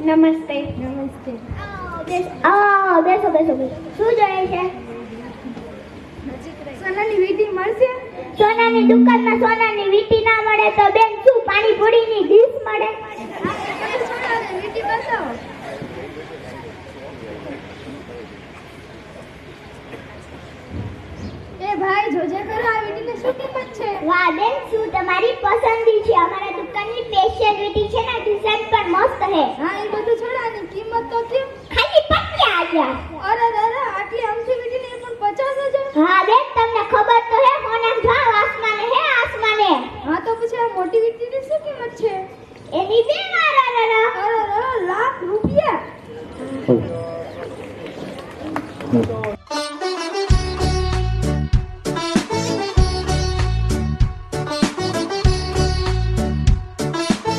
નમસ્તે. નમસ્તે. બેસો બેસો બેસો. શું જોઈએ છે? સોનાની વીંટી મળશે? સોનાની દુકાનમાં સોનાની વીંટી ના મળે તો બેન શું પાણીપુરીની ડીશ મળે? સોનાની વીંટી બતાવો. એ ભાઈ જોજે ખરો આ વીંટીની શું કિંમત છે? વાહ બેન, શું તમારી પસંદગી છે? અમારા દુકાનની સ્પેશિયલ વીંટી છે ને, ડિઝાઇન પણ મસ્ત છે. હા એ બધું છોડાની કિંમત તો કેમ? ખાલી 50,000. અરે દાદા આટલી અમથી વીંટીની પણ 50,000? હા બેન, તમને ખબર તો હે, સોનાનો ભાવ આસમાને હે આસમાને. હા તો પછી આ મોટી વીંટીની શું કિંમત છે? એની બેન અરે લાખ રૂપિયા.